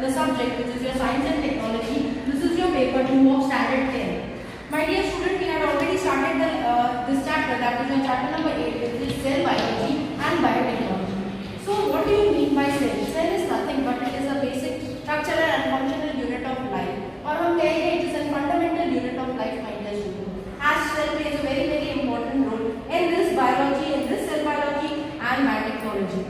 the subject which is your science and technology. This is your paper 2 of standard 10. My dear student, we had already started this chapter, that is your chapter number 8, which is cell biology and biotechnology. So what do you mean by cell? Cell is nothing but it is a basic structural and functional unit of life, और हम कहेंगे it is a fundamental unit of life, my dear student. As cell plays a very important role in this biology, in this cell biology and biotechnology.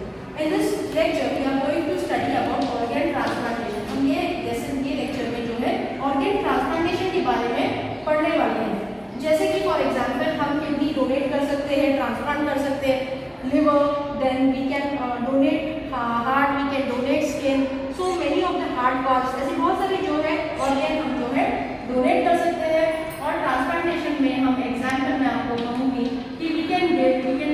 In this lecture we are going to study about organ transplantation. हम ये lecture में जो है organ transplantation के बारे में पढ़ने वाले हैं. जैसे कि फॉर एग्जांपल हम किडनी डोनेट कर सकते हैं, ट्रांसप्लांट कर सकते हैं, liver, then we can donate heart, we can donate skin, so many of the heart parts, ऐसे बहुत सारे जो है ऑर्गन हम जो है डोनेट कर सकते हैं. और ट्रांसप्लांटेशन में हम एग्जांपल में आपको कहूँगी कि we can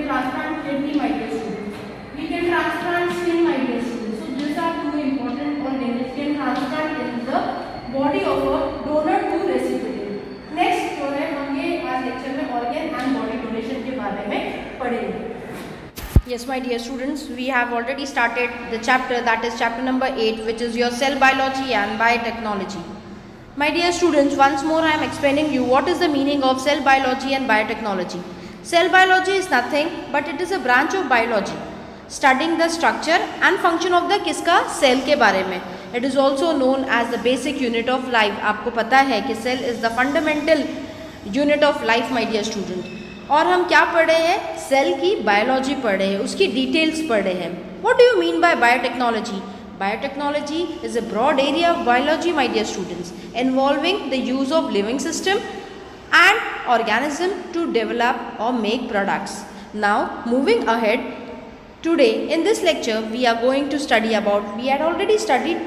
transplant kidney, my dear student, we can transplant skin, my dear student. So this are two important organ which can transplant in the body of a donor to recipient. Next जो है हम ये आज lecture में organ and body donation के बारे में पढ़ेंगे. Yes, my dear students, we have already started the chapter, that is chapter number 8, which is your cell biology and biotechnology. My dear students, once more I am explaining you what is the meaning of cell biology and biotechnology. Cell biology is nothing but it is a branch of biology, studying the structure and function of the किसका cell के बारे में. It is also known as the basic unit of life. आपको पता है कि cell is the fundamental unit of life, my dear student. और हम क्या पढ़ रहे हैं? सेल की बायोलॉजी पढ़ रहे हैं, उसकी डिटेल्स पढ़ रहे हैं. What do you mean bye biotechnology? Biotechnology is a broad area of biology, my dear students, involving the use of living system and organism to develop or make products. Now, moving ahead, today in this lecture we are going to study about, we had already studied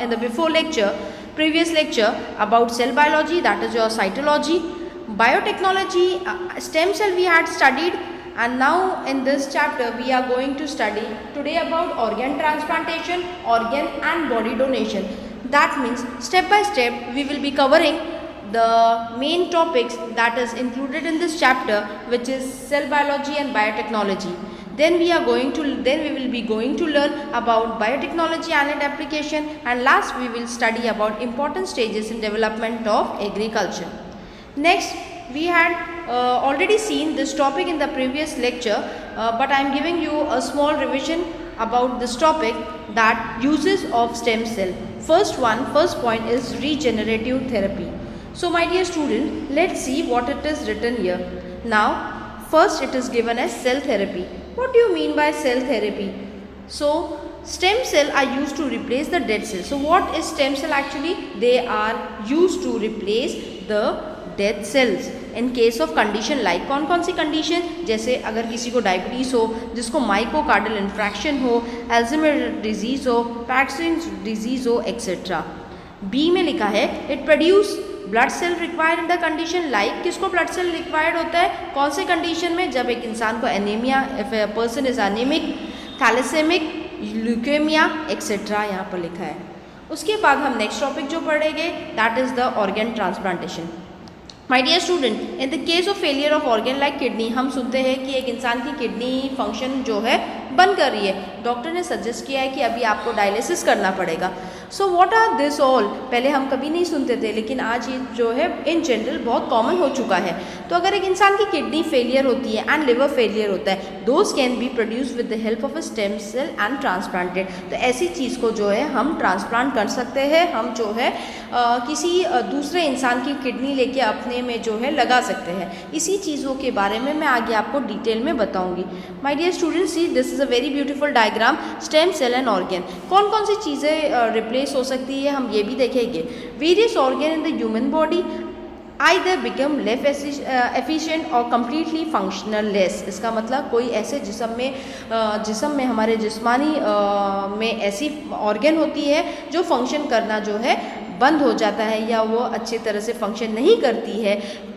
in the previous lecture about cell biology, that is your cytology. Biotechnology, stem cell we had studied, and now in this chapter we are going to study today about organ transplantation, organ and body donation. That means step by step we will be covering the main topics that is included in this chapter, which is cell biology and biotechnology. Then we will be going to learn about biotechnology and its application, and last we will study about important stages in development of agriculture. Next, we had already seen this topic in the previous lecture, but I am giving you a small revision about this topic, that uses of stem cell. First point is regenerative therapy. So my dear student, let's see what it is written here. Now, first it is given as cell therapy. What do you mean by cell therapy? So, stem cell are used to replace the dead cell. So what is stem cell actually? They are used to replace the death cells in case of condition like, कौन कौन सी condition? जैसे अगर किसी को diabetes हो, जिसको myocardial infarction हो, Alzheimer disease हो, पार्किंसंस डिजीज़ हो, एक्सेट्रा. बी में लिखा है it produce blood cell required in the condition like. किसको ब्लड सेल रिक्वायर्ड होता है? कौन से कंडीशन में? जब एक इंसान को anaemia, if a person is anaemic, thalassaemic, leukaemia, etcetera यहाँ पर लिखा है. उसके बाद हम नेक्स्ट टॉपिक जो पढ़ेंगे, that is the organ transplantation. My dear student, in the case of failure of organ like kidney, हम सुनते हैं कि एक इंसान की किडनी फंक्शन जो है बंद कर रही है, डॉक्टर ने सजेस्ट किया है कि अभी आपको डायलिसिस करना पड़ेगा. So what are this all? पहले हम कभी नहीं सुनते थे, लेकिन आज ये जो है इन जनरल बहुत कॉमन हो चुका है. तो अगर एक इंसान की किडनी फेलियर होती है एंड लिवर फेलियर होता है, those can be produce with the help of a stem cell and transplanted. तो ऐसी चीज़ को जो है हम ट्रांसप्लांट कर सकते हैं, हम जो है किसी दूसरे इंसान की किडनी लेके अपने में जो है लगा सकते हैं. इसी चीज़ों के बारे में मैं आगे आपको डिटेल में बताऊंगी. My dear students, see this is a very beautiful diagram, stem cell and organ. कौन कौन सी चीज़ें रिप्लेस हो सकती है हम ये भी देखेंगे. Various organ in the human body either become less efficient or completely functionless. इसका मतलब कोई ऐसे जिस्म में हमारे जिस्मानी में ऐसी ऑर्गन होती है जो फंक्शन करना जो है बंद हो जाता है, या वो अच्छी तरह से फंक्शन नहीं करती है,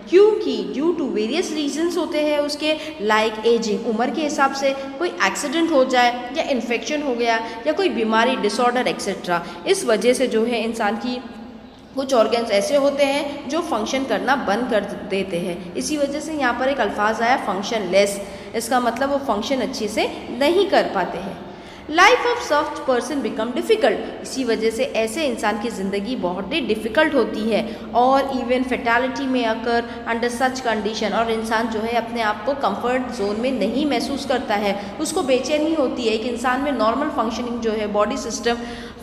क्योंकि ड्यू टू वेरियस रीजंस होते हैं उसके, लाइक एजिंग, उम्र के हिसाब से कोई एक्सीडेंट हो जाए, या इन्फेक्शन हो गया, या कोई बीमारी, डिसऑर्डर एक्सेट्रा. इस वजह से जो है इंसान की कुछ ऑर्गन्स ऐसे होते हैं जो फंक्शन करना बंद कर देते हैं. इसी वजह से यहाँ पर एक अल्फाज आया फंक्शनलेस. इसका मतलब वो फंक्शन अच्छे से नहीं कर पाते हैं. Life of such person become difficult, इसी वजह से ऐसे इंसान की ज़िंदगी बहुत ही डिफ़िकल्ट होती है। और इवन फेटालिटी में अकर अंडर सच कंडीशन, और इंसान जो है अपने आप को कंफर्ट जोन में नहीं महसूस करता है, उसको बेचैनी होती है। एक इंसान में नॉर्मल फंक्शनिंग जो है बॉडी सिस्टम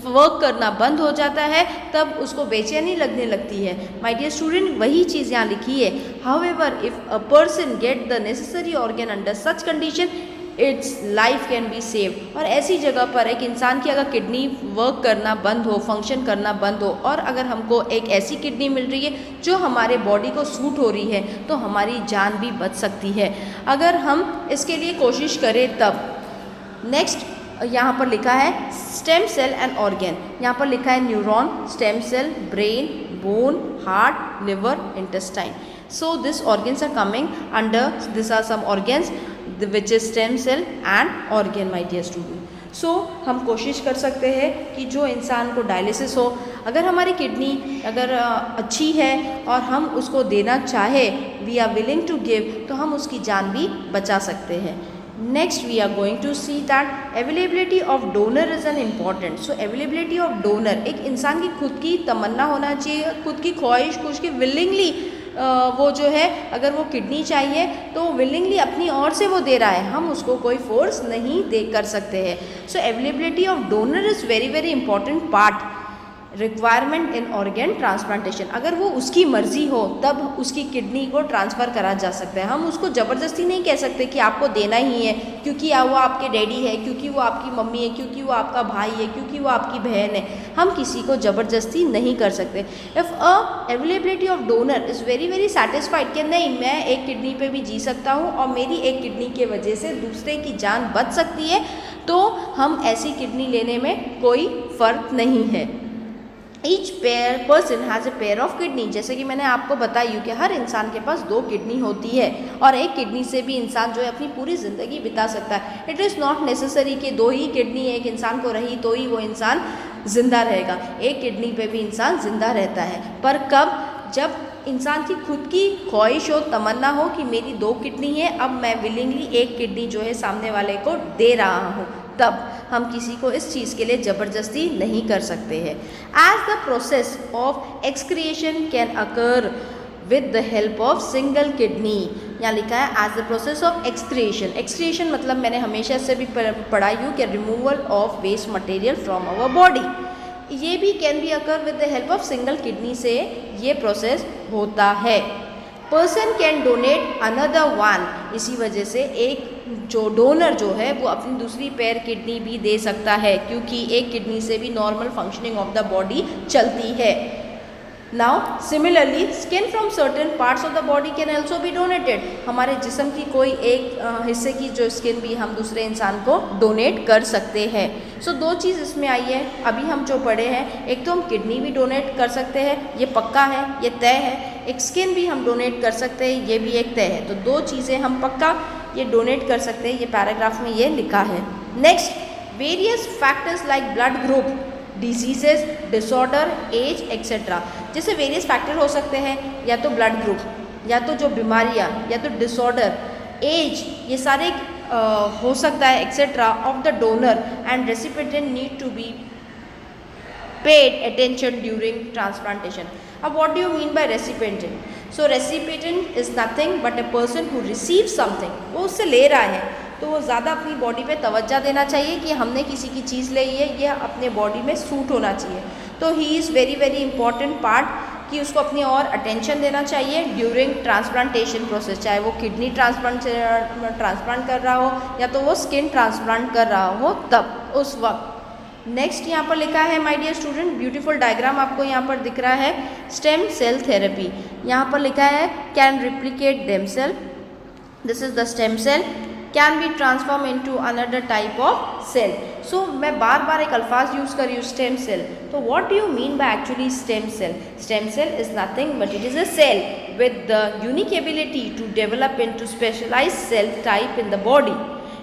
वर्क करना बंद हो जाता है, तब उसको बेचैनी लगने लगती है। माय डियर स्टूडेंट, वही चीज़ यहाँ लिखी है। However if a person get the necessary organ under such condition, it's life can be save. और ऐसी जगह पर एक इंसान की अगर किडनी वर्क करना बंद हो, फंक्शन करना बंद हो, और अगर हमको एक ऐसी किडनी मिल रही है जो हमारे बॉडी को सूट हो रही है, तो हमारी जान भी बच सकती है, अगर हम इसके लिए कोशिश करें तब। नेक्स्ट यहाँ पर लिखा है स्टेम सेल एंड ऑर्गन। यहाँ पर लिखा है neuron, stem cell, brain, bone, heart, liver, intestine. So these organs are coming under, these are some organs which is stem cell and organ, my dear student. So हम कोशिश कर सकते हैं कि जो इंसान को डायलिसिस हो, अगर हमारी किडनी अगर अच्छी है और हम उसको देना चाहे, we are willing to give, तो हम उसकी जान भी बचा सकते हैं। Next we are going to see that availability of donor is an important. So availability of donor, एक इंसान की खुद की तमन्ना होना चाहिए, खुद की ख्वाहिश, खुद की विलिंगली वो जो है अगर वो किडनी चाहिए तो विलिंगली अपनी ओर से वो दे रहा है, हम उसको कोई फोर्स नहीं दे कर सकते हैं। So availability of donor is very very important part requirement in organ transplantation. अगर वो उसकी मर्जी हो तब उसकी किडनी को ट्रांसफ़र करा जा सकता है। हम उसको ज़बरदस्ती नहीं कह सकते कि आपको देना ही है क्योंकि वो आपके डैडी है, क्योंकि वो आपकी मम्मी है, क्योंकि वो आपका भाई है, क्योंकि वो आपकी बहन है। हम किसी को ज़बरदस्ती नहीं कर सकते। If a availability of donor is very very satisfied कि नहीं, मैं एक किडनी पे भी जी सकता हूँ और मेरी एक किडनी के वजह से दूसरे की जान बच सकती है, तो हम ऐसी किडनी लेने में कोई फ़र्क नहीं है। Each person has a pair of kidney, जैसे कि मैंने आपको बताई कि हर इंसान के पास 2 किडनी होती है और एक किडनी से भी इंसान जो है अपनी पूरी ज़िंदगी बिता सकता है। इट इज़ नॉट नेसेसरी कि 2 ही किडनी एक इंसान को रही तो ही वो इंसान ज़िंदा रहेगा। एक किडनी पे भी इंसान ज़िंदा रहता है, पर कब? जब इंसान की खुद की ख्वाहिश हो, तमन्ना हो कि मेरी 2 किडनी है, अब मैं विलिंगली एक किडनी जो है सामने वाले को दे रहा हूँ, तब हम किसी को इस चीज़ के लिए ज़बरदस्ती नहीं कर सकते हैं। As the process of excretion can occur with the help of single kidney, यहाँ लिखा है as the process of excretion. Excretion मतलब मैंने हमेशा से भी पढ़ाई हूँ कि removal of waste material from our body, ये भी can be occur with the help of single kidney से ये प्रोसेस होता है। Person can donate another one, इसी वजह से एक जो डोनर जो है वो अपनी दूसरी पेयर किडनी भी दे सकता है, क्योंकि एक किडनी से भी normal functioning of the body चलती है। Now similarly skin from certain parts of the body can also be donated, हमारे जिस्म की कोई एक हिस्से की जो स्किन भी हम दूसरे इंसान को डोनेट कर सकते हैं। सो 2 चीज़ इसमें आई है अभी हम जो पढ़े हैं, एक तो हम किडनी भी डोनेट कर सकते हैं, ये पक्का है, ये तय है। एक स्किन भी हम डोनेट कर सकते हैं, ये भी एक तय है। तो 2 चीज़ें हम पक्का ये डोनेट कर सकते हैं, ये पैराग्राफ में ये लिखा है। Next, various factors like blood group, diseases, disorder, as etcetera. जैसे वेरियस फैक्टर हो सकते हैं, या तो ब्लड ग्रुप, या तो जो बीमारियाँ, या तो डिसऑर्डर, एज, ये सारे हो सकता है etcetera of the donor and recipient need to be paid attention during transplantation. Now what do you mean by recipient? So recipient is nothing but a person who receives something, वो उससे ले रहा है, तो वो ज़्यादा अपनी बॉडी पे तवज्जो देना चाहिए कि हमने किसी की चीज़ ली है, ये अपने बॉडी में सूट होना चाहिए। तो he is very very important part कि उसको अपनी और अटेंशन देना चाहिए ड्यूरिंग ट्रांसप्लांटेशन प्रोसेस, चाहे वो किडनी ट्रांसप्लांट कर रहा हो या तो वो स्किन ट्रांसप्लांट कर रहा हो, तब उस वक्त। नेक्स्ट यहाँ पर लिखा है my dear student, beautiful diagram आपको यहाँ पर दिख रहा है, स्टेम सेल थेरेपी। यहाँ पर लिखा है can replicate themselves, this is the stem cell, can be transform into another type of cell. So मैं बार बार एक अल्फाज यूज़ कर रही हूँ स्टेम सेल, तो what do you mean by actually stem cell? Stem cell is nothing but it is a cell with the unique ability to develop into specialized cell type in the body.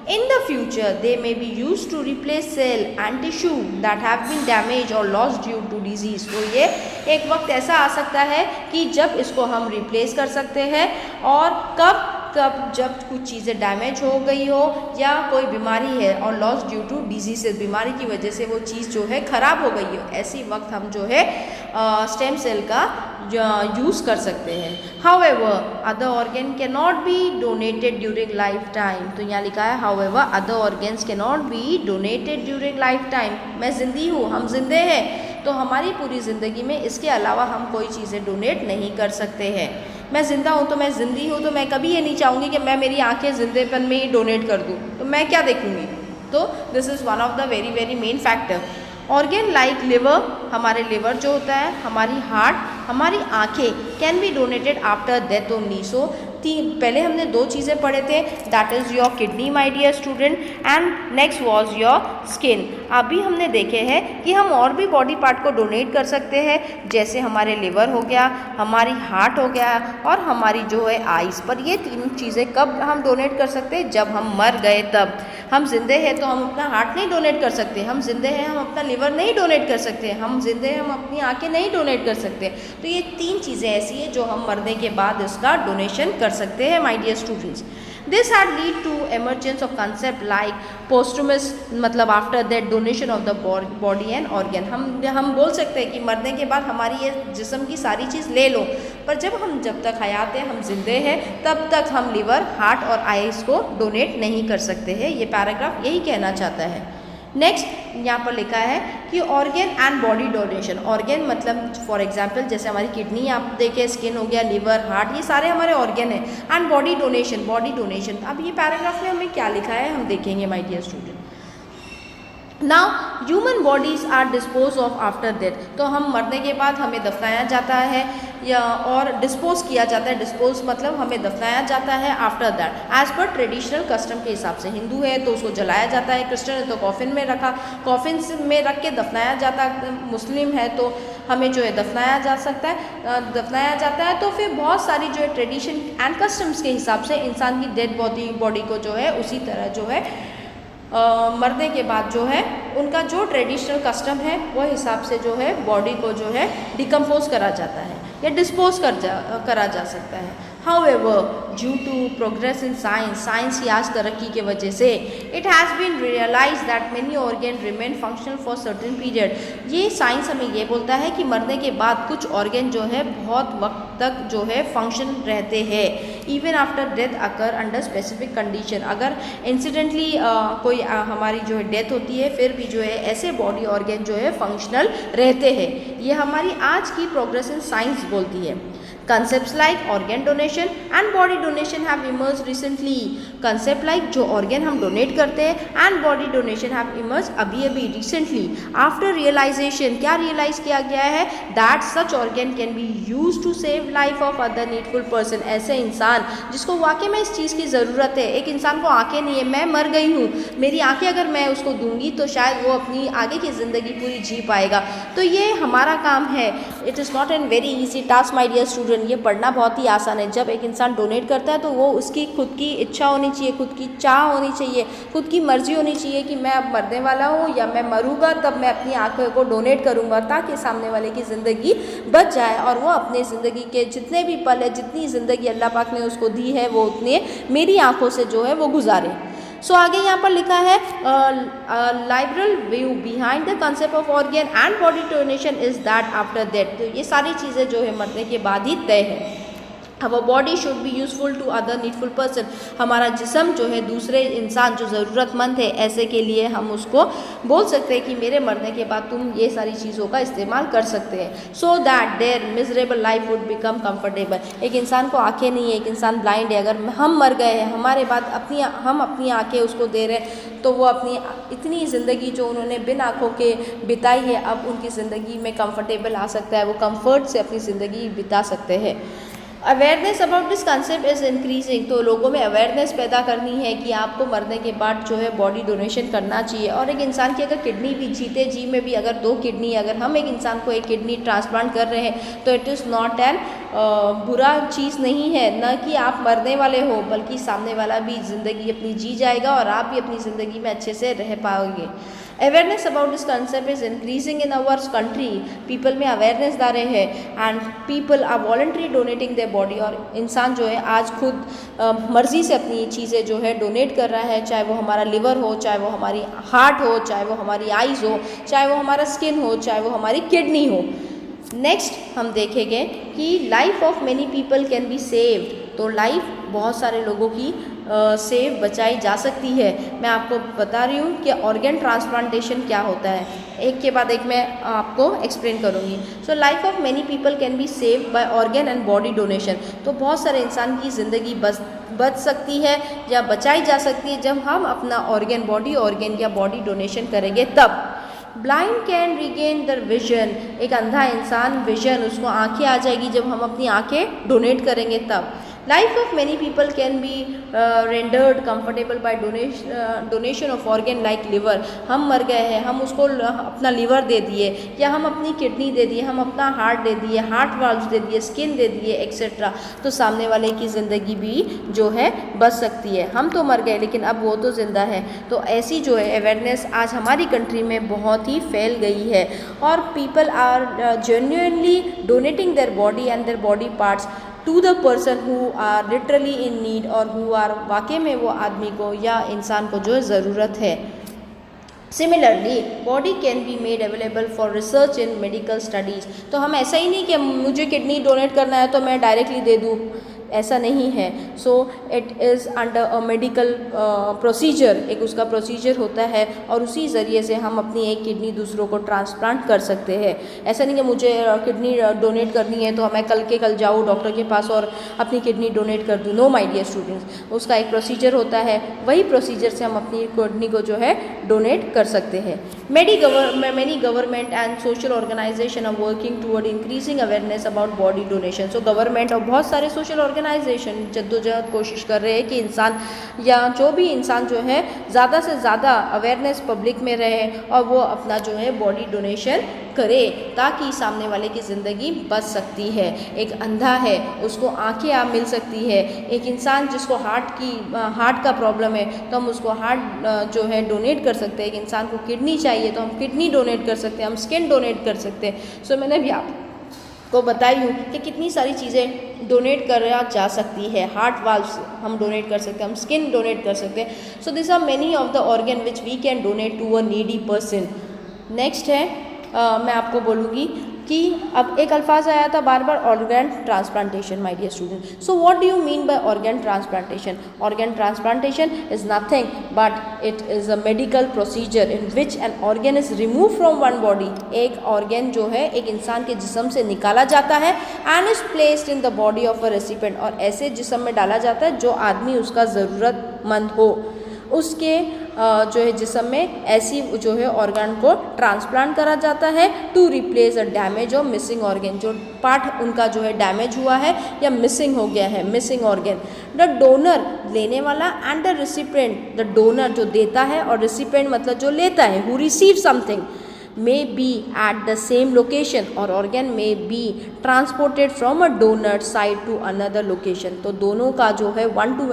In the future, they may be used to replace cell and tissue that have been damaged or lost due to disease. तो ये एक वक्त ऐसा आ सकता है कि जब इसको हम रिप्लेस कर सकते हैं, और कब? तब जब कुछ चीज़ें डैमेज हो गई हो या कोई बीमारी है और लॉस ड्यू टू डिजीजेस, बीमारी की वजह से वो चीज़ जो है ख़राब हो गई हो, ऐसी वक्त हम जो है स्टेम सेल का यूज़ कर सकते हैं। However, other organ cannot be donated during lifetime। तो यहाँ लिखा है however other organs cannot be donated during lifetime। मैं जिंदी हूँ, हम जिंदे हैं, तो हमारी पूरी ज़िंदगी में इसके अलावा हम कोई चीज़ें डोनेट नहीं कर सकते हैं। मैं ज़िंदा हूँ तो मैं जिंदी हूँ, तो मैं कभी ये नहीं चाहूँगी कि मैं मेरी आंखें जिंदेपन में ही डोनेट कर दूँ, तो मैं क्या देखूँगी। तो this is one of the very very main factor. Organ like liver, हमारे लिवर जो होता है, हमारी हार्ट, हमारी आंखें can be donated after death only. So पहले हमने दो चीज़ें पढ़े थे, that is your kidney my dear student, and next was your skin. अभी हमने देखे हैं कि हम और भी बॉडी पार्ट को डोनेट कर सकते हैं, जैसे हमारे लिवर हो गया, हमारी हार्ट हो गया और हमारी जो है आइज़। पर ये तीन चीज़ें कब हम डोनेट कर सकते हैं? जब हम मर गए तब। हम जिंदे हैं तो हम अपना हार्ट नहीं डोनेट कर सकते, हम जिंदे हैं हम अपना लिवर नहीं डोनेट कर सकते, हम जिंदे हैं हम अपनी आंखें नहीं डोनेट कर सकते। तो ये तीन चीज़ें ऐसी हैं जो हम मरने के बाद इसका डोनेशन कर सकते हैं my dear students. This had lead to emergence of concept like posthumous, मतलब after that donation of the body and organ. हम बोल सकते हैं कि मरने के बाद हमारी ये जिस्म की सारी चीज़ ले लो, पर जब तक हयात है, हम जिंदे हैं, तब तक हम लिवर, हार्ट और आइज़ को डोनेट नहीं कर सकते हैं। ये पैराग्राफ यही कहना चाहता है। नेक्स्ट यहाँ पर लिखा है कि organ and body donation. Organ मतलब फॉर एग्जांपल जैसे हमारी किडनी आप देखें, स्किन हो गया, लिवर, हार्ट, ये सारे हमारे ऑर्गन हैं। And body donation. अब ये पैराग्राफ में हमें क्या लिखा है हम देखेंगे my dear student. Now human bodies are dispose of after death. तो हम मरने के बाद हमें दफनाया जाता है या और डिस्पोज किया जाता है। डिस्पोज मतलब हमें दफनाया जाता है after that as per traditional custom के हिसाब से। हिंदू है तो उसको जलाया जाता है, क्रिश्चियन है तो कॉफिन में रख के दफनाया जाता है, मुस्लिम है तो हमें जो है दफनाया जाता है। तो फिर बहुत सारी जो है ट्रेडिशन एंड कस्टम्स के हिसाब से इंसान की डेड बॉडी को जो है उसी तरह जो है मरने के बाद जो है उनका जो ट्रेडिशनल कस्टम है वो हिसाब से जो है बॉडी को जो है डिकम्पोज करा जाता है या डिस्पोज करा जा सकता है। However, due to progress in science की आज तरक्की के वजह से it has been realized that many organs remain functional for certain period। ये साइंस हमें ये बोलता है कि मरने के बाद कुछ ऑर्गन जो है बहुत वक्त तक जो है फंक्शन रहते हैं, इवन आफ्टर डेथ अकर अंडर स्पेसिफिक कंडीशन। अगर इंसिडेंटली कोई हमारी जो है डेथ होती है, फिर भी जो है ऐसे बॉडी ऑर्गन जो है फंक्शनल रहते हैं। ये हमारी आज की प्रोग्रेस इन साइंस बोलती है। Concepts like organ donation and body donation have emerged recently। Concept like जो ऑर्गन हम डोनेट करते हैं and body donation have emerged अभी रिसेंटली आफ्टर रियलाइजेशन। क्या रियलाइज किया गया है? That such organ can be use to save life of other needful person. ऐसे इंसान जिसको वाकई में इस चीज़ की ज़रूरत है। एक इंसान को आंखें नहीं है, मैं मर गई हूँ, मेरी आंखें अगर मैं उसको दूंगी तो शायद वो अपनी आगे की ज़िंदगी पूरी जी पाएगा। तो ये हमारा काम है। It is not an very easy task my dear student. ये पढ़ना बहुत ही आसान है। जब एक इंसान डोनेट करता है तो वो उसकी खुद की इच्छा होनी चाहिए, खुद की चाह होनी चाहिए, खुद की मर्जी होनी चाहिए कि मैं अब मरने वाला हूँ या मैं मरूंगा तब मैं अपनी आंखों को डोनेट करूँगा, ताकि सामने वाले की ज़िंदगी बच जाए और वो अपने ज़िंदगी के जितने भी पल है, जितनी ज़िंदगी अल्लाह पाक ने उसको दी है, वो उतने मेरी आंखों से जो है वो गुजारे। सो आगे यहाँ पर लिखा है liberal view behind the concept of organ and body donation is that after death. तो ये सारी चीज़ें जो है मरने के बाद ही तय है। Our body should be useful to other needful person. हमारा जिस्म जो है दूसरे इंसान जो ज़रूरतमंद है ऐसे के लिए हम उसको बोल सकते हैं कि मेरे मरने के बाद तुम ये सारी चीज़ों का इस्तेमाल कर सकते हैं, so that their miserable life would become comfortable. एक इंसान को आंखें नहीं है, एक इंसान ब्लाइंड है, अगर हम मर गए हैं, हमारे बाद हम अपनी आंखें उसको दे रहे हैं, तो वो अपनी इतनी ज़िंदगी जो उन्होंने बिन आँखों के बिताई है, अब उनकी ज़िंदगी में कंफर्टेबल आ सकता है, वो कंफर्ट से अपनी ज़िंदगी बिता सकते हैं। Awareness about this concept is increasing. तो लोगों में अवेयरनेस पैदा करनी है कि आपको मरने के बाद जो है बॉडी डोनेशन करना चाहिए। और एक इंसान की अगर किडनी भी जीते जी में भी अगर 2 किडनी, अगर हम एक इंसान को एक किडनी ट्रांसप्लांट कर रहे हैं तो इट इज़ नॉट एन बुरा चीज़ नहीं है। न कि आप मरने वाले हो, बल्कि सामने वाला भी ज़िंदगी अपनी जी जाएगा और आप भी अपनी ज़िंदगी में अच्छे से रह पाओगे। Awareness about this concept is increasing in our country, people में अवेयरनेस ला रहे हैं and people are voluntary donating their body, और इंसान जो है आज खुद मर्जी से अपनी चीज़ें जो है डोनेट कर रहा है, चाहे वो हमारा लिवर हो, चाहे वो हमारी हार्ट हो, चाहे वो हमारी आइज़ हो, चाहे वो हमारा स्किन हो, चाहे वो हमारी किडनी हो। नेक्स्ट हम देखेंगे कि life of many people can be saved, तो लाइफ बहुत सारे लोगों की सेव बचाई जा सकती है। मैं आपको बता रही हूँ कि ऑर्गन ट्रांसप्लांटेशन क्या होता है, एक के बाद एक मैं आपको एक्सप्लेन करूँगी। So life of many people can be saved by organ and body donation, तो बहुत सारे इंसान की ज़िंदगी बच सकती है या बचाई जा सकती है जब हम अपना ऑर्गन या बॉडी डोनेशन करेंगे तब। Blind can regain the vision, एक अंधा इंसान विजन, उसको आंखें आ जाएगी जब हम अपनी आंखें डोनेट करेंगे तब। Life of many people can be rendered comfortable by donation of organ like liver, हम मर गए हैं, हम उसको अपना लिवर दे दिए, या हम अपनी किडनी दे दिए, हम अपना हार्ट दे दिए, हार्ट वाल्व्स दे दिए, स्किन दे दिए एक्सेट्रा, तो सामने वाले की ज़िंदगी भी जो है बच सकती है। हम तो मर गए लेकिन अब वो तो ज़िंदा है। तो ऐसी जो है अवेयरनेस आज हमारी कंट्री में बहुत ही फैल गई है और people are genuinely donating their body and their body parts to the person who are literally in need, और हु आर वाकई में वो आदमी को या इंसान को जो ज़रूरत है। Similarly body can be made available for research in medical studies, तो हम ऐसा ही नहीं कि मुझे किडनी डोनेट करना है तो मैं डायरेक्टली दे दूँ, ऐसा नहीं है। So it is under a medical procedure, एक उसका प्रोसीजर होता है और उसी ज़रिए से हम अपनी एक किडनी दूसरों को ट्रांसप्लांट कर सकते हैं। ऐसा नहीं कि मुझे किडनी डोनेट करनी है तो मैं कल के कल जाऊँ डॉक्टर के पास और अपनी किडनी डोनेट कर दूँ। नो माय डियर स्टूडेंट्स, उसका एक प्रोसीजर होता है, वही प्रोसीजर से हम अपनी किडनी को जो है डोनेट कर सकते हैं। Many government and social organization are working toward increasing awareness about body donation, so government और बहुत सारे सोशल ऑर्गेनाइजेशन जद्दोजहद कोशिश कर रहे हैं कि इंसान या जो भी इंसान जो है ज़्यादा से ज़्यादा अवेयरनेस पब्लिक में रहे और वो अपना जो है बॉडी डोनेशन करे ताकि सामने वाले की ज़िंदगी बच सकती है। एक अंधा है उसको आंखें आप मिल सकती है, एक इंसान जिसको हार्ट का प्रॉब्लम है तो हम उसको हार्ट जो है डोनेट कर सकते हैं, एक इंसान को किडनी चाहिए तो हम किडनी डोनेट कर सकते हैं, हम स्किन डोनेट कर सकते हैं। सो मैंने भी आपको बताई हूँ कि कितनी सारी चीज़ें डोनेट करा जा सकती है। हार्ट वाल्व्स हम डोनेट कर सकते हैं, हम स्किन डोनेट कर सकते हैं। So this are many of the organ which we can donate to a needy person. Next है मैं आपको बोलूँगी कि अब एक अल्फाज आया था बार बार, organ transplantation. My dear student, so what do you mean by organ transplantation? Organ transplantation is nothing but it is a medical procedure in which an organ is remove from one body, एक organ जो है एक इंसान के जिस्म से निकाला जाता है and is placed in the body of a recipient, और ऐसे जिस्म में डाला जाता है जो आदमी उसका ज़रूरतमंद हो, उसके जो है जिस्म में ऐसी जो है ऑर्गन को ट्रांसप्लांट करा जाता है टू रिप्लेस अ डैमेज और मिसिंग ऑर्गन, जो पार्ट उनका जो है डैमेज हुआ है या मिसिंग हो गया है, मिसिंग ऑर्गन। द डोनर लेने वाला and the recipient, the donor जो देता है और रिसिपिएंट मतलब जो लेता है, who receive something, may be at the same location or organ may be transported from a donor side to another location। तो दोनों का जो है one two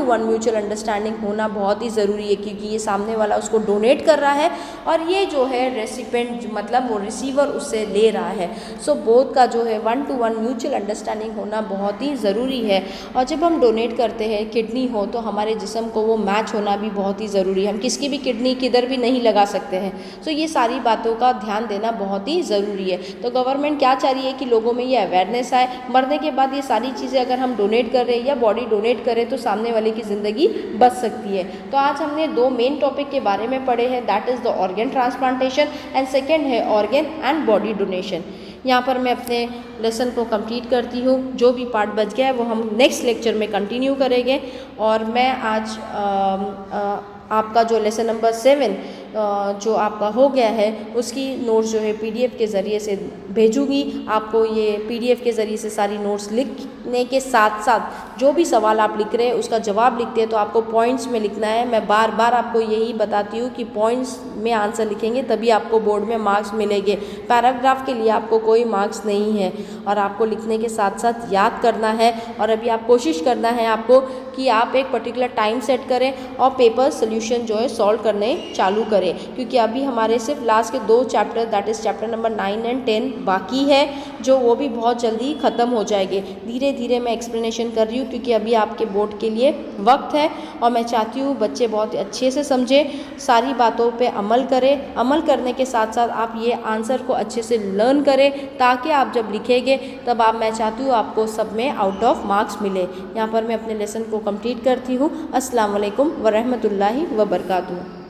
one mutual understanding होना बहुत ही ज़रूरी है, क्योंकि ये सामने वाला उसको डोनेट कर रहा है और ये जो है रेसिपेंट मतलब वो रिसीवर उससे ले रहा है। सो बोथ का जो है one two one mutual understanding होना बहुत ही ज़रूरी है। और जब हम डोनेट करते हैं किडनी हो तो हमारे जिस्म को वो मैच होना भी बहुत ही ज़रूरी है, हम किसकी भी किडनी किधर भी नहीं लगा सकते हैं। सो ये सारी बातों का ध्यान देना बहुत ही ज़रूरी है। तो गवर्नमेंट क्या चाह रही है कि लोगों में ये अवेयरनेस आए, मरने के बाद ये सारी चीज़ें अगर हम डोनेट कर रहे हैं या बॉडी डोनेट करें तो सामने वाले की ज़िंदगी बच सकती है। तो आज हमने दो मेन टॉपिक के बारे में पढ़े हैं, that is the organ transplantation and second है ऑर्गन एंड बॉडी डोनेशन। यहाँ पर मैं अपने लेसन को कंप्लीट करती हूँ, जो भी पार्ट बच गया है वो हम नेक्स्ट लेक्चर में कंटिन्यू करेंगे। और मैं आज आपका जो लेसन नंबर 7 जो आपका हो गया है उसकी नोट्स जो है पीडीएफ के ज़रिए से भेजूँगी आपको। ये पीडीएफ के ज़रिए से सारी नोट्स लिखने के साथ साथ जो भी सवाल आप लिख रहे हैं उसका जवाब लिखते हैं तो आपको पॉइंट्स में लिखना है। मैं बार बार आपको यही बताती हूँ कि पॉइंट्स में आंसर लिखेंगे तभी आपको बोर्ड में मार्क्स मिलेंगे, पैराग्राफ के लिए आपको कोई मार्क्स नहीं है। और आपको लिखने के साथ साथ याद करना है, और अभी आप कोशिश करना है आपको कि आप एक पर्टिकुलर टाइम सेट करें और पेपर सोल्यूशन जो है सॉल्व करने चालू करें, क्योंकि अभी हमारे सिर्फ लास्ट के 2 chapter that is chapter number 9 and 10 बाकी है, जो वो भी बहुत जल्दी ख़त्म हो जाएंगे। धीरे धीरे मैं एक्सप्लेनेशन कर रही हूँ क्योंकि अभी आपके बोर्ड के लिए वक्त है और मैं चाहती हूँ बच्चे बहुत अच्छे से समझें, सारी बातों पे अमल करें। अमल करने के साथ साथ आप ये आंसर को अच्छे से लर्न करें, ताकि आप जब लिखेंगे तब आप, मैं चाहती हूँ आपको सब में आउट ऑफ मार्क्स मिले। यहाँ पर मैं अपने लेसन को कंप्लीट करती हूँ। अस्सलाम वालेकुम व रहमतुल्लाहि व बरकातुहू।